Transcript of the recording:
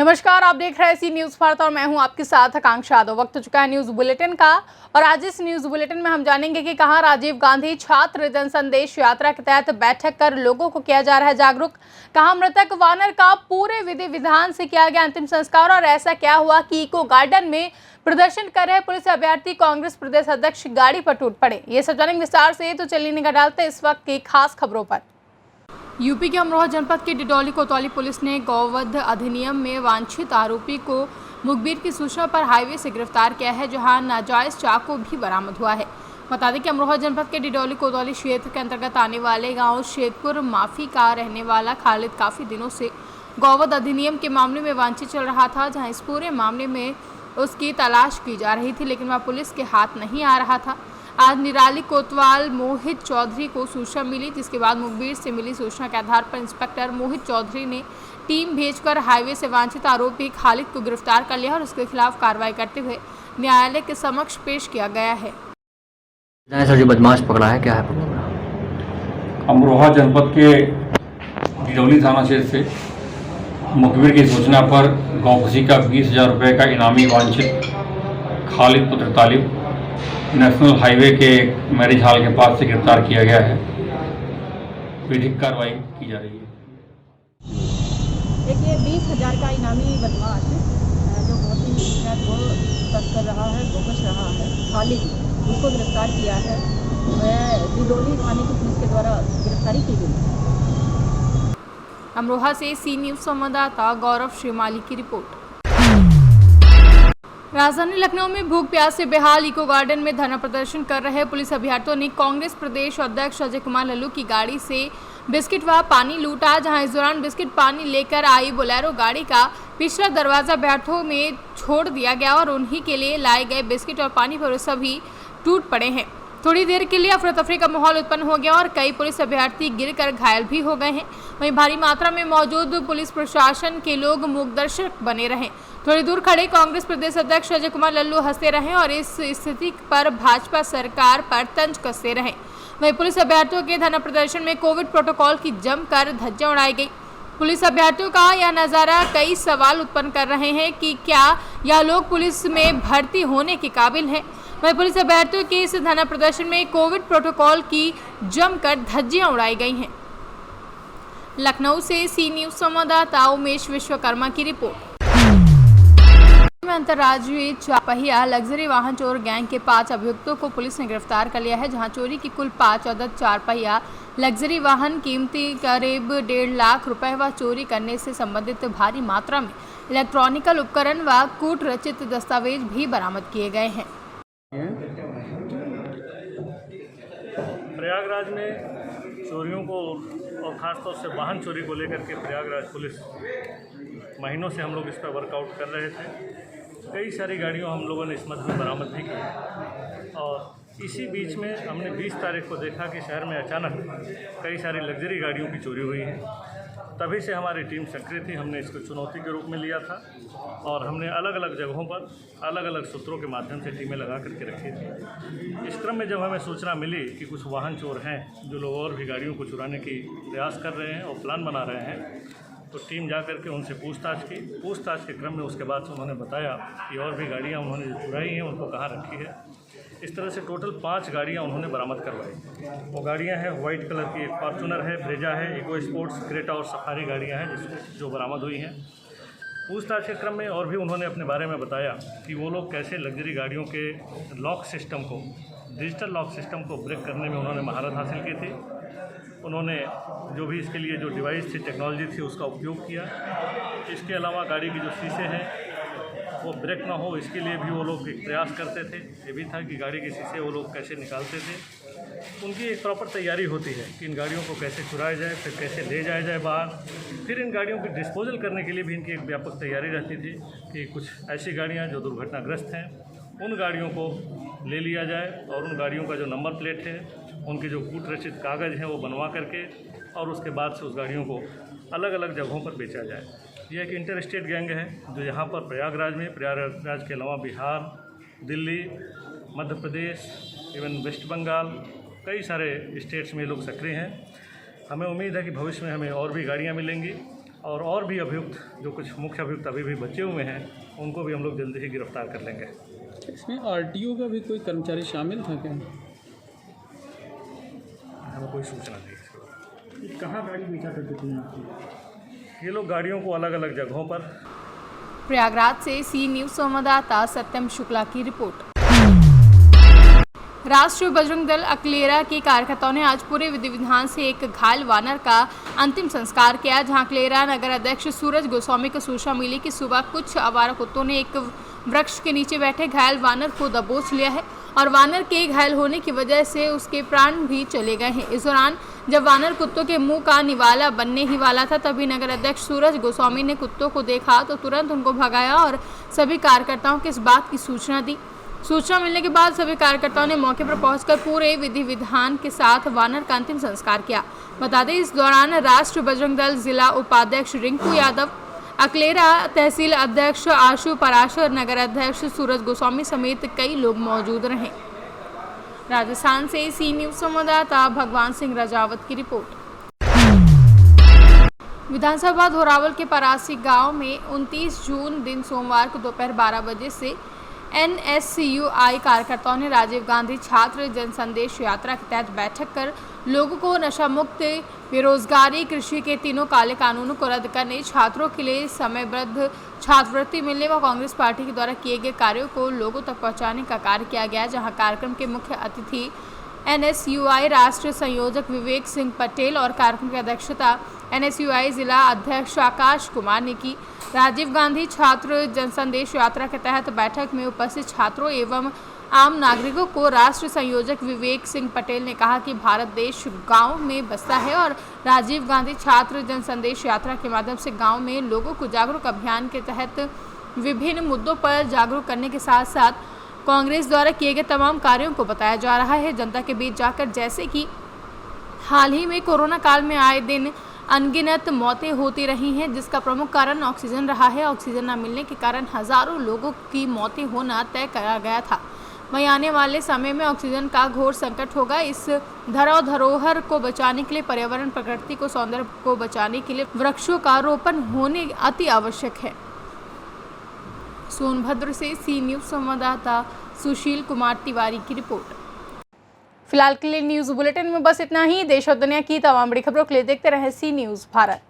नमस्कार, आप देख रहे हैं सी न्यूज़ भारत और मैं हूं आपके साथ आकांक्षा यादव। वक्त हो चुका है न्यूज़ बुलेटिन का और आज इस न्यूज़ बुलेटिन में हम जानेंगे कि कहां राजीव गांधी छात्र जन संदेश यात्रा के तहत बैठक कर लोगों को किया जा रहा है जागरूक। कहां मृतक वानर का पूरे विधि विधान से किया गया अंतिम संस्कार और ऐसा क्या हुआ कि इको गार्डन में प्रदर्शन कर रहे पुलिस अभ्यर्थी कांग्रेस प्रदेश अध्यक्ष गाड़ी पर टूट पड़े। ये सब जानेंगे विस्तार से, तो चलिए निगाह डालते इस वक्त की खास खबरों पर। यूपी के अमरोहा जनपद के डिडौली कोतवाली पुलिस ने गौवध अधिनियम में वांछित आरोपी को मुखबिर की सूचना पर हाईवे से गिरफ्तार किया है, जहां नाजायज चाकू भी बरामद हुआ है। बता दें कि अमरोहा जनपद के डिडौली कोतवाली क्षेत्र के अंतर्गत आने वाले गांव शेखपुर माफी का रहने वाला खालिद काफ़ी दिनों से गौवध अधिनियम के मामले में वांछित चल रहा था, जहाँ इस पूरे मामले में उसकी तलाश की जा रही थी, लेकिन वह पुलिस के हाथ नहीं आ रहा था। आज निराली कोतवाल मोहित चौधरी को सूचना मिली, जिसके बाद मुखबिर से मिली सूचना के आधार पर इंस्पेक्टर मोहित चौधरी ने टीम भेजकर हाईवे से वांछित आरोपी खालिद को गिरफ्तार कर लिया और उसके खिलाफ कार्रवाई करते हुए न्यायालय के समक्ष पेश किया गया है। सर, जो बदमाश पकड़ा है, क्या है? अमरोहा जनपद के डिडौली थाना क्षेत्र से मुखबिर की सूचना पर गौखुशी का 20,000 रुपये का इनामी वांछित खालिद पुत्र तालिब नेशनल हाईवे के मैरिज हॉल के पास से गिरफ्तार किया गया है। विधिक कार्रवाई की जा रही है। देखिए, 20,000 का इनामी बदमाश जो बहुत ही वो तस्कर रहा है, बोगस रहा है, खालिद, उसको गिरफ्तार किया है। वह डिडौली थाने की पुलिस के द्वारा गिरफ्तारी की गई। अमरोहा से सी न्यूज़ संवाददाता गौरव श्रीमाली की रिपोर्ट। राजधानी लखनऊ में भूख प्यास से बेहाल इको गार्डन में धरना प्रदर्शन कर रहे पुलिस अभ्यर्थियों ने कांग्रेस प्रदेश अध्यक्ष अजय कुमार लल्लू की गाड़ी से बिस्किट व पानी लूटा, जहां इस दौरान बिस्किट पानी लेकर आई बोलेरो गाड़ी का पिछला दरवाजा अभ्यर्थियों में छोड़ दिया गया और उन्हीं के लिए लाए गए बिस्किट और पानी पर सभी टूट पड़े हैं। थोड़ी देर के लिए अफरा तफरी का माहौल उत्पन्न हो गया और कई पुलिस अभ्यर्थी गिरकर घायल भी हो गए हैं। वहीं भारी मात्रा में मौजूद पुलिस प्रशासन के लोग मूकदर्शक बने रहे। थोड़ी दूर खड़े कांग्रेस प्रदेश अध्यक्ष अजय कुमार लल्लू हंसते रहे और इस स्थिति पर भाजपा सरकार पर तंज कसते रहे। वहीं पुलिस अभ्यर्थियों के धरना प्रदर्शन में कोविड प्रोटोकॉल की जमकर धज्जियां उड़ाई गई। पुलिस अभ्यर्थियों का यह नज़ारा कई सवाल उत्पन्न कर रहे हैं कि क्या यह लोग पुलिस में भर्ती होने के काबिल हैं। वहीं पुलिस अभ्यर्थियों के इस धरना प्रदर्शन में कोविड प्रोटोकॉल की जमकर धज्जियां उड़ाई गई हैं। लखनऊ से सी न्यूज़ संवाददाता उमेश विश्वकर्मा की रिपोर्ट। अंतर्राज्यीय चारपहिया लग्जरी वाहन चोर गैंग के 5 अभियुक्तों को पुलिस ने गिरफ्तार कर लिया है, जहां चोरी की कुल 5 अदद चारपहिया लग्जरी वाहन कीमती करीब 1.5 लाख रुपए व चोरी करने से संबंधित भारी मात्रा में इलेक्ट्रॉनिकल उपकरण व कूट रचित दस्तावेज भी बरामद किए गए हैं। प्रयागराज में चोरियों को और ख़ासतौर से वाहन चोरी को लेकर के प्रयागराज पुलिस महीनों से हम लोग इस पर वर्कआउट कर रहे थे। कई सारी गाड़ियों हम लोगों ने इस मद में बरामद भी की और इसी बीच में हमने 20 तारीख को देखा कि शहर में अचानक कई सारी लग्जरी गाड़ियों की चोरी हुई है। तभी से हमारी टीम सक्रिय थी। हमने इसको चुनौती के रूप में लिया था और हमने अलग अलग जगहों पर अलग अलग सूत्रों के माध्यम से टीमें लगा करके रखी थी। इस क्रम में जब हमें सूचना मिली कि कुछ वाहन चोर हैं जो लोग और भी गाड़ियों को चुराने की प्रयास कर रहे हैं और प्लान बना रहे हैं, तो टीम जा कर के उनसे पूछताछ की। पूछताछ के क्रम में उसके बाद से उन्होंने बताया कि और भी गाड़ियाँ उन्होंने जो चुराई हैं उनको कहाँ रखी है। इस तरह से टोटल 5 गाड़ियाँ उन्होंने बरामद करवाई। वो गाड़ियाँ हैं वाइट कलर की, एक फॉर्चूनर है, ब्रेजा है, इको स्पोर्ट्स, क्रेटा और सफारी गाड़ियाँ हैं जो बरामद हुई हैं। पूछताछ के क्रम में और भी उन्होंने अपने बारे में बताया कि वो लोग कैसे लग्जरी गाड़ियों के लॉक सिस्टम को, डिजिटल लॉक सिस्टम को ब्रेक करने में उन्होंने महारत हासिल की थी। उन्होंने जो भी इसके लिए जो डिवाइस थी, टेक्नोलॉजी थी, उसका उपयोग किया। इसके अलावा गाड़ी की जो शीशे हैं वो ब्रेक ना हो, इसके लिए भी वो लोग एक प्रयास करते थे। ये भी था कि गाड़ी के शीशे वो लोग कैसे निकालते थे। उनकी एक प्रॉपर तैयारी होती है कि इन गाड़ियों को कैसे चुराया जाए, फिर कैसे ले जाया जाए बाहर। फिर इन गाड़ियों की डिस्पोजल करने के लिए भी इनकी एक व्यापक तैयारी रहती थी कि कुछ ऐसी गाड़ियाँ जो दुर्घटनाग्रस्त हैं उन गाड़ियों को ले लिया जाए और उन गाड़ियों का जो नंबर प्लेट है, उनके जो कूट रचित कागज़ हैं वो बनवा करके और उसके बाद से उस गाड़ियों को अलग अलग जगहों पर बेचा जाए। यह एक इंटर स्टेट गैंग है जो यहाँ पर प्रयागराज के अलावा बिहार, दिल्ली, मध्य प्रदेश, इवन वेस्ट बंगाल, कई सारे स्टेट्स में लोग सक्रिय हैं। हमें उम्मीद है कि भविष्य में हमें और भी गाड़ियाँ मिलेंगी और भी अभियुक्त, जो कुछ मुख्य अभियुक्त अभी भी बचे हुए हैं, उनको भी हम लोग जल्दी ही गिरफ्तार कर लेंगे। इसमें आरटीओ का भी कोई कर्मचारी शामिल था क्या? हमें कोई सूचना नहीं। कहाँ गाड़ी बेचा करते थे? ये लोग गाड़ियों को अलग अलग जगहों पर। प्रयागराज से सी न्यूज संवाददाता सत्यम शुक्ला की रिपोर्ट। राष्ट्रीय बजरंग दल अकलेरा के कार्यकर्ताओं ने आज पूरे विधि विधान से एक घायल वानर का अंतिम संस्कार किया, जहां अकलेरा नगर अध्यक्ष सूरज गोस्वामी को सूचना मिली कि सुबह कुछ आवारा कुत्तों ने एक वृक्ष के नीचे बैठे घायल वानर को दबोच लिया है और वानर के घायल होने की वजह से उसके प्राण भी चले गए हैं। इस दौरान जब वानर कुत्तों के मुंह का निवाला बनने ही वाला था, तभी नगर अध्यक्ष सूरज गोस्वामी ने कुत्तों को देखा तो तुरंत उनको भगाया और सभी कार्यकर्ताओं को इस बात की सूचना दी। सूचना मिलने के बाद सभी कार्यकर्ताओं ने मौके पर पहुंचकर पूरे विधि विधान के साथ वानर का अंतिम संस्कार किया। बता दें, इस दौरान राष्ट्रीय बजरंग दल जिला उपाध्यक्ष रिंकू यादव, अकलेरा तहसील अध्यक्ष आशु पराशर, नगर अध्यक्ष सूरज गोस्वामी समेत कई लोग मौजूद रहे। राजस्थान से सी न्यूज संवाददाता भगवान सिंह राजावत की रिपोर्ट। विधानसभा धोरावल के परासी गांव में 29 जून दिन सोमवार को दोपहर 12 बजे से NSCUI कार्यकर्ताओं ने राजीव गांधी छात्र जन संदेश यात्रा के तहत बैठक कर लोगों को नशा मुक्त, बेरोजगारी, कृषि के तीनों काले कानूनों को रद्द करने, छात्रों के लिए समयबद्ध छात्रवृत्ति मिलने व कांग्रेस पार्टी के द्वारा किए गए कार्यों को लोगों तक पहुंचाने का कार्य किया गया। जहां कार्यक्रम के मुख्य अतिथि NSUI राष्ट्रीय संयोजक विवेक सिंह पटेल और कार्यक्रम की अध्यक्षता NSUI जिला अध्यक्ष आकाश कुमार ने की। राजीव गांधी छात्र जनसंदेश यात्रा के तहत बैठक में उपस्थित छात्रों एवं आम नागरिकों को राष्ट्रीय संयोजक विवेक सिंह पटेल ने कहा कि भारत देश गांव में बसता है और राजीव गांधी छात्र जनसंदेश यात्रा के माध्यम से गांव में लोगों को जागरूक अभियान के तहत विभिन्न मुद्दों पर जागरूक करने के साथ साथ कांग्रेस द्वारा किए गए तमाम कार्यों को बताया जा रहा है जनता के बीच जाकर। जैसे कि हाल ही में कोरोना काल में आए दिन अनगिनत मौतें होती रही हैं, जिसका प्रमुख कारण ऑक्सीजन रहा है। ऑक्सीजन न मिलने के कारण हजारों लोगों की मौतें होना तय करा गया था। वहीं आने वाले समय में ऑक्सीजन का घोर संकट होगा। इस धरोहर को बचाने के लिए, पर्यावरण प्रकृति को, सौंदर्य को बचाने के लिए वृक्षों का रोपण होने अति आवश्यक है। सोनभद्र से सी न्यूज संवाददाता सुशील कुमार तिवारी की रिपोर्ट। फिलहाल के लिए न्यूज बुलेटिन में बस इतना ही। देश और दुनिया की तमाम बड़ी खबरों के लिए देखते रहें सी न्यूज भारत।